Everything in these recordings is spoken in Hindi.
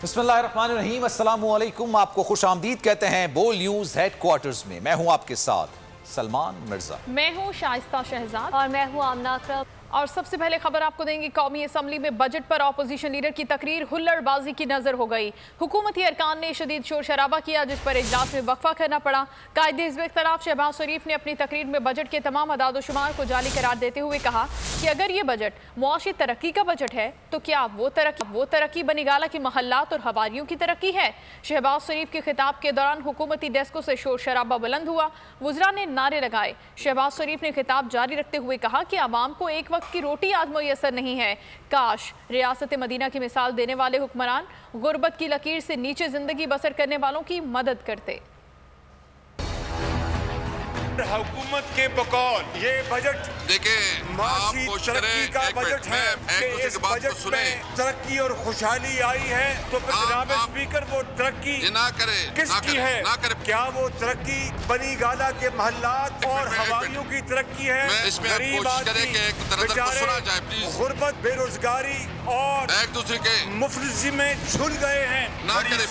बिस्मिल्लाहिर्रहमानिर्रहीम, अस्सलामुअलैकुम। आपको खुश आमदीद कहते हैं बोल न्यूज हेडक्वार्टर्स में। मैं हूं आपके साथ सलमान मिर्जा। मैं हूं शाइस्ता शहजाद और मैं हूं आमना अकरम। और सबसे पहले खबर आपको देंगे, कौमी असम्बली में बजट पर अपोजिशन लीडर की तकरीर हुल्लड़बाजी की नजर हो गई। हुकूमती अरकान ने शदीद शोर शराबा किया, जिस पर इजलास में वक्फा करना पड़ा। कायदे हिज़्ब इख्तिलाफ शहबाज शरीफ ने अपनी तकरीर में बजट के तमाम अदाद-ओ-शुमार को जाली करार देते हुए कहा कि अगर ये बजट मुआशी तरक्की का बजट है तो क्या वो तरक्की बनिगाला की महल्लात और हवारियों की तरक्की है। शहबाज शरीफ के खिताब के दौरान हुकूमती डेस्कों से शोर शराबा बुलंद हुआ, वुज़रा ने नारे लगाए। शहबाज शरीफ ने खिताब जारी रखते हुए कहा कि आवाम को एक वक्त की रोटी आज मुयसर नहीं है। काश रियासत मदीना की मिसाल देने वाले हुक्मरान गुर्बत की लकीर से नीचे जिंदगी बसर करने वालों की मदद करते। हुकूमत के बकौल ये बजट देखें, माशी तरक्की का बजट है कि इस बजट में तरक्की और खुशहाली आई है, तो फिर जनाब स्पीकर वो तरक्की ना करे किसकी है? ना करे। क्या वो तरक्की बनी गाला के महल्लात और हवारियों की तरक्की है? गरीब आदमी बेचारे गुर्बत, बेरोजगारी और एक दूसरे के मुफलिसी में झुल गए हैं। ना करे,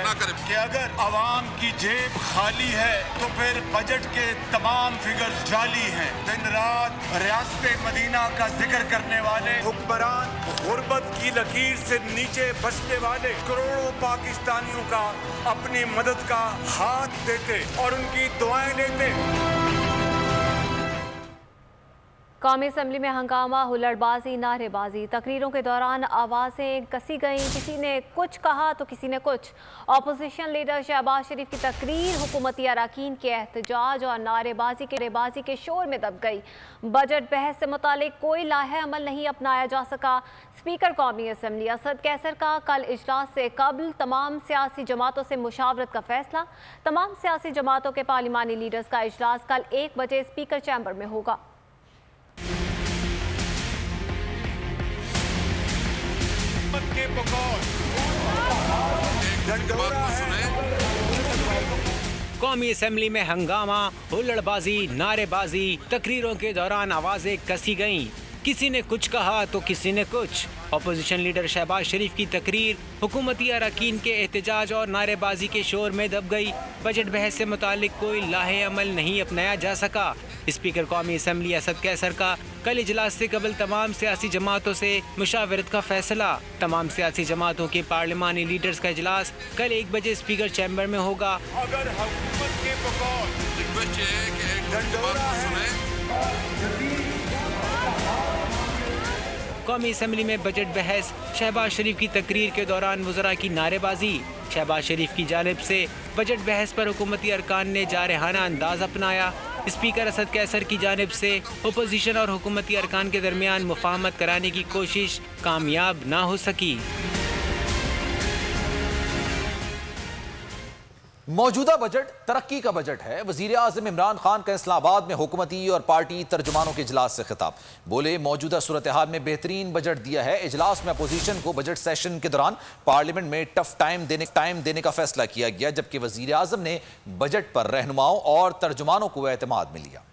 ना करे कि अगर आवाम की जेब खाली है तो फिर बजट के तमाम फिगर्स जाली हैं। दिन रात रियासत मदीना का जिक्र करने वाले हुक्मरान गुर्बत की लकीर से नीचे बसने वाले करोड़ों पाकिस्तानियों का अपनी मदद का हाथ देते और उनकी दुआएं लेते। कौमी असम्बली में हंगामा, हुल्लड़बाजी, नारेबाजी। तकरीरों के दौरान आवाज़ें कसी गईं, किसी ने कुछ कहा तो किसी ने कुछ। अपोजिशन लीडर शहबाज शरीफ की तकरीर हुकूमती अरकान के एहतजाज और नारेबाजी के शोर में दब गई। बजट बहस से मुतालिक कोई लाहे अमल नहीं अपनाया जा सका। स्पीकर कौमी असम्बली असद कैसर का कल इजलास से कबल तमाम सियासी जमातों से मुशावरत का फैसला। तमाम सियासी जमातों के पार्लिमानी लीडर्स का इजलास कल 1 बजे स्पीकर चैम्बर में होगा। के कौमी असम्बली में हंगामा, हुल्लड़बाजी, नारेबाजी। तकरीरों के दौरान आवाज़ें कसी गईं, किसी ने कुछ कहा तो किसी ने कुछ। अपोजिशन लीडर शहबाज शरीफ की तकरीर हुकूमती अरकान के एहतजाज और नारेबाजी के शोर में दब गई। बजट बहस से मुतालिक कोई लाहे अमल नहीं अपनाया जा सका। स्पीकर कौमी असम्बली असद कैसर का कल इजलास से कबल तमाम सियासी जमातों से मुशावरत का फैसला। तमाम सियासी जमातों के पार्लिमानी लीडर्स का इजलास कल 1 बजे स्पीकर चैम्बर में होगा। अगर हुकूमत के कौमी असम्बली में बजट बहस, शहबाज शरीफ की तकरीर के दौरान वज़रा की नारेबाजी। शहबाज शरीफ की जानिब से बजट बहस पर हुकूमती अरकान ने जारहाना अंदाज अपनाया। स्पीकर असद कैसर की जानिब से अपोजिशन और हुकूमती अरकान के दरमियान मुफाहमत कराने की कोशिश कामयाब ना हो सकी। मौजूदा बजट तरक्की का बजट है। वजीर आज़म इमरान खान का इस्लामाबाद में हुकूमती और पार्टी तर्जुमानों के इजलास से खिताब। बोले, मौजूदा सूरत हाल में बेहतरीन बजट दिया है। इजलास में अपोजिशन को बजट सेशन के दौरान पार्लियामेंट में टफ टाइम देने का फैसला किया गया, जबकि वजीर आज़म ने बजट पर रहनुमाओं और तर्जुमानों को एतमाद में लिया।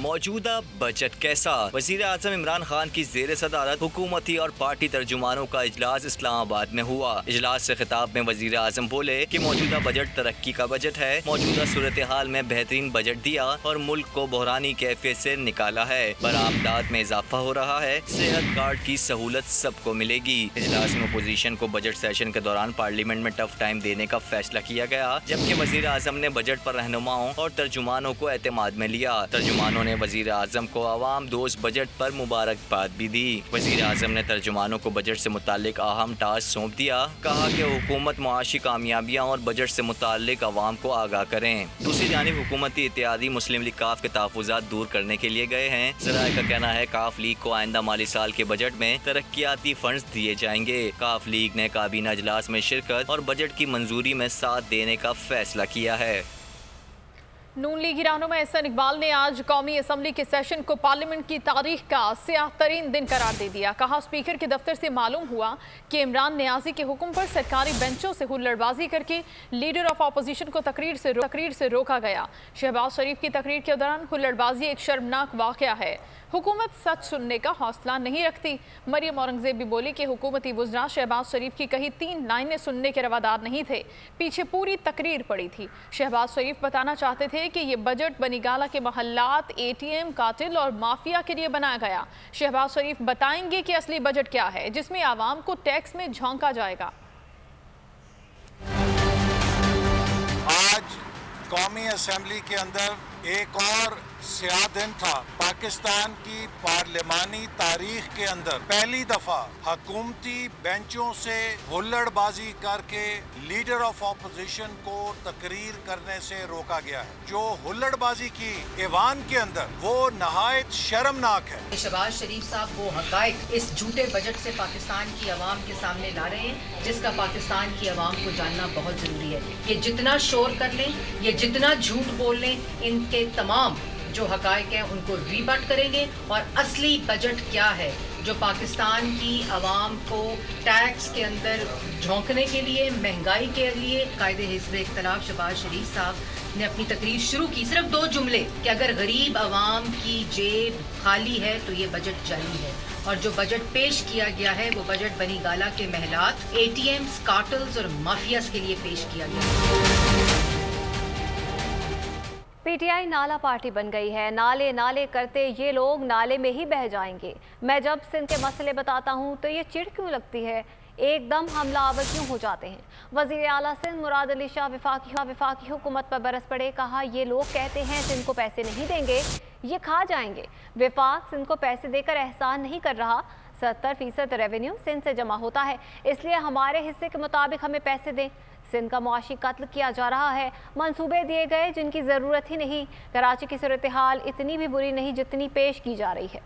मौजूदा बजट कैसा? वजीर आज़म इमरान खान की ज़ेर सदारत हुकूमती और पार्टी तर्जुमानों का इजलास इस्लामाबाद में हुआ। इजलास से खिताब में वजीर आज़म बोले कि मौजूदा बजट तरक्की का बजट है। मौजूदा सूरत हाल में बेहतरीन बजट दिया और मुल्क को बहरानी कैफियत से निकाला है। बरामदात में इजाफा हो रहा है। सेहत कार्ड की सहूलत सबको मिलेगी। इजलास में अपोजिशन को बजट सेशन के दौरान पार्लियामेंट में टफ टाइम देने का फैसला किया गया, जबकि वजीर आज़म ने बजट पर रहनुमाओं और तर्जुमानों को एतमाद में लिया। तर्जुमानों ने वजीर आज़म को आवाम दोस्त बजट पर मुबारकबाद भी दी। वजीर आज़म ने तर्जुमानों को बजट से मुतालिक अहम टास्क सौंप दिया। कहा कि हुकूमत मुआशी कामयाबियाँ और बजट से मुतालिक आवाम को आगाह करें। दूसरी जानिब हुकूमती इत्तेहादी मुस्लिम लीग काफ के तहफ़्फ़ुज़ात दूर करने के लिए गए हैं। ज़राए का कहना है काफ लीग को आइंदा माली साल के बजट में तरक्याती फंड्स दिए जाएंगे। काफ लीग ने काबीना इजलास में शिरकत और बजट की मंजूरी में साथ देने का फैसला किया है। नून लीगी रहनुमा एहसन इकबाल ने आज कौमी असम्बली के सेशन को पार्लियामेंट की तारीख का स्याह तरीन दिन करार दे दिया। कहा, स्पीकर के दफ्तर से मालूम हुआ कि इमरान नियाजी के हुक्म पर सरकारी बेंचों से हुल्लड़बाजी करके लीडर ऑफ अपोजिशन को तकरीर से रोका गया। शहबाज शरीफ की तकरीर के दौरान हुल्लड़बाजी एक शर्मनाक वाक़या है। हुकूमत सच सुनने का हौसला नहीं रखती। मरियम औरंगजेब भी बोली कि हुकूमती वुज़रा शहबाज शरीफ की कही 3 लाइनें सुनने के रवादार नहीं थे, पीछे पूरी तकरीर पड़ी थी। शहबाज शरीफ बताना चाहते थे कि ये बजट बनीगाला के महल्लात, ATM, कातिल और माफिया के लिए बनाया गया। शहबाज शरीफ बताएंगे कि असली बजट क्या है, जिसमें आवाम को टैक्स में झोंका जाएगा। आज कौमी असेंबली के अंदर एक और स्याह दिन था। पाकिस्तान की पार्लिमानी तारीख के अंदर पहली दफा हुकूमती बेंचों से हुल्लड़बाजी करके लीडर ऑफ ऑपोजिशन को तकरीर करने से रोका गया है। जो हुल्लड़बाजी की ऐवान के अंदर, वो नहायत शर्मनाक है। शहबाज शरीफ साहब वो हकायक इस झूठे बजट से पाकिस्तान की आवाम के सामने ला रहे हैं, जिसका पाकिस्तान की आवाम को जानना बहुत जरूरी है। ये जितना शोर कर लें, ये जितना झूठ बोल लें, इनके तमाम जो हकायक हैं उनको रीबट करेंगे। और असली बजट क्या है, जो पाकिस्तान की आवाम को टैक्स के अंदर झोंकने के लिए, महंगाई के लिए, कायदे हिज़्ब इख्तिलाफ शहबाज शरीफ साहब ने अपनी तकरीर शुरू की सिर्फ 2 जुमले कि अगर गरीब आवाम की जेब खाली है तो ये बजट जाली है। और जो बजट पेश किया गया है वो बजट बनीगाला के महलात, ATMs, कार्टल्स और माफियाज के लिए पेश किया गया है। PTI नाला पार्टी बन गई है। नाले नाले करते ये लोग नाले में ही बह जाएंगे। मैं जब सिंध के मसले बताता हूँ तो ये चिढ़ क्यों लगती है, एकदम हमला आवर क्यों हो जाते हैं। वज़ीर आला सिंध मुराद अली शाह वफाकी हुकूमत पर बरस पड़े। कहा, ये लोग कहते हैं सिंध को पैसे नहीं देंगे, ये खा जाएंगे। वफाक सिंध को पैसे देकर एहसान नहीं कर रहा। 70% रेवेन्यू सिंध से जमा होता है, इसलिए हमारे हिस्से के मुताबिक हमें पैसे दें। सिंध का मुआशी कत्ल किया जा रहा है, मंसूबे दिए गए जिनकी ज़रूरत ही नहीं। कराची की सूरत हाल इतनी भी बुरी नहीं जितनी पेश की जा रही है।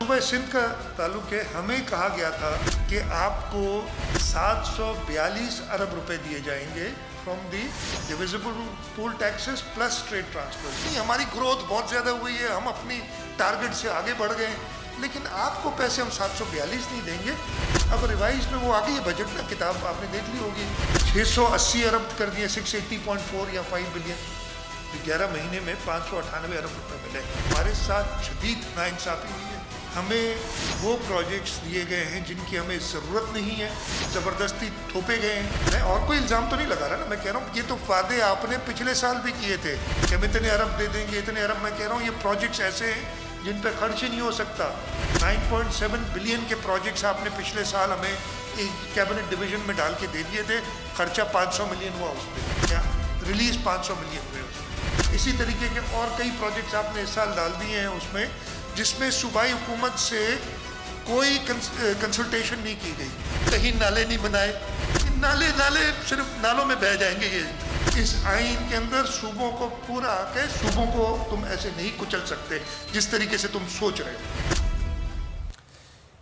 सूबे सिंध का ताल्लुक है, हमें कहा गया था कि आपको 742 अरब रुपए दिए जाएंगे from the divisible pool taxes plus trade transfer. हमारी ग्रोथ बहुत ज़्यादा हुई है, हम अपनी टारगेट से आगे बढ़ गए, लेकिन आपको पैसे हम 742 नहीं देंगे। अब रिवाइज में वो आ गई है, बजट में किताब आपने देख ली होगी। 680 अरब कर दिए, 680.4 या 5 बिलियन। 11 महीने में 598 अरब रुपए मिले। हमारे साथ शदीद नाइंसाफी हुई है। हमें वो प्रोजेक्ट्स दिए गए हैं जिनकी हमें ज़रूरत नहीं है, ज़बरदस्ती थोपे गए हैं। मैं और कोई इल्ज़ाम तो नहीं लगा रहा ना, मैं कह रहा हूँ ये तो वादे आपने पिछले साल भी किए थे कि हम इतने अरब दे देंगे, इतने अरब। मैं कह रहा हूँ ये प्रोजेक्ट्स ऐसे हैं जिन पे खर्च ही नहीं हो सकता। 9.7 बिलियन के प्रोजेक्ट्स आपने पिछले साल हमें एक कैबिनेट डिवीजन में डाल के दे दिए थे, खर्चा 500 मिलियन हुआ उस पर, या रिलीज 500 मिलियन हुए उसमें। इसी तरीके के और कई प्रोजेक्ट्स आपने इस साल डाल दिए हैं उसमें, जिसमें सूबाई हुकूमत से कोई कंसल्टेशन नहीं की गई। कहीं नाले नहीं बनाए, नाले सिर्फ नालों में बह जाएंगे। ये इस आइन के अंदर सूबों को पूरा आके, सूबों को तुम ऐसे नहीं कुचल सकते जिस तरीके से तुम सोच रहे हो।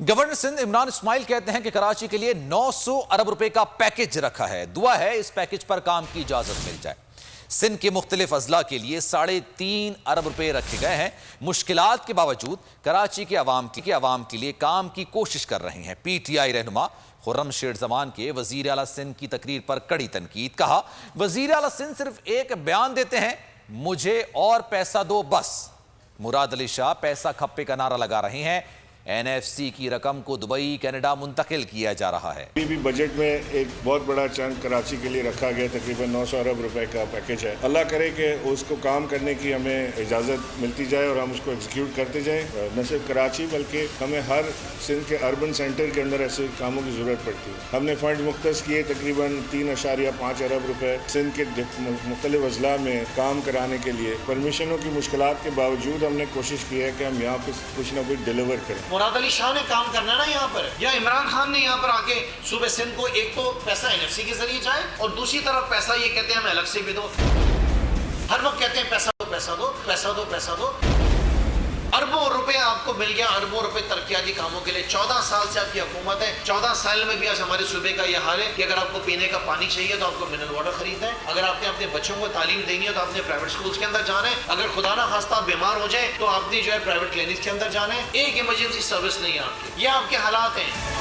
गवर्नर सिंध इमरान इस्माइल कहते हैं कि कराची के लिए 900 अरब रुपए का पैकेज रखा है। दुआ है इस पैकेज पर काम की इजाजत मिल जाए। सिंध के मुख्तलिफ अजला के लिए 3.5 अरब रुपए रखे गए हैं। मुश्किलात के बावजूद कराची के अवाम के लिए काम की कोशिश कर रहे हैं। PTI रहनुमा खुर्रम शेर जमान के वजीर आला सिंध की तकरीर पर कड़ी तनकीद। कहा, वजीर आला सिंध सिर्फ एक बयान देते हैं, मुझे और पैसा दो बस। मुराद अली शाह पैसा खप्पे का नारा लगा रहे हैं। NFC की रकम को दुबई, कनाडा मुंतकिल किया जा रहा है। अभी भी बजट में एक बहुत बड़ा चंक कराची के लिए रखा गया, तकरीबन 900 अरब रुपए का पैकेज है। अल्लाह करे कि उसको काम करने की हमें इजाज़त मिलती जाए और हम उसको एग्जीक्यूट करते जाएं। न सिर्फ कराची बल्कि हमें हर सिंध के अर्बन सेंटर के अंदर ऐसे कामों की ज़रूरत पड़ती है। हमने फंड मुख्तस किए तकरीबन 3.5 अरब रुपए सिंध के मुख्तलिफ अजला में काम कराने के लिए। परमिशनों की मुश्किलात के बावजूद हमने कोशिश की है कि हम यहाँ पर कुछ ना कुछ डिलीवर करें। मुराद अली शाह ने काम करना ना यहाँ पर, या इमरान खान ने यहाँ पर आके सूबे सिंध को एक तो पैसा NFC के जरिए जाए और दूसरी तरफ पैसा ये कहते हैं हमें अलग से भी दो। हर वक्त कहते हैं पैसा दो, पैसा दो, पैसा दो, पैसा दो। अरबों रुपए आपको मिल गया, अरबों रुपए तरक्याती कामों के लिए। 14 साल से आपकी हुकूमत है, 14 साल में भी आज हमारे सूबे का यह हाल है कि अगर आपको पीने का पानी चाहिए तो आपको मिनरल वाटर खरीदना है, अगर आपने अपने बच्चों को तालीम देनी है तो आपने प्राइवेट स्कूल्स के अंदर जाना है, अगर खुदा ना खास्ता आप बीमार हो जाए तो आपने जो है प्राइवेट क्लिनिक के अंदर जाना है। एक इमरजेंसी सर्विस नहीं है आपकी। ये आपके हालात हैं।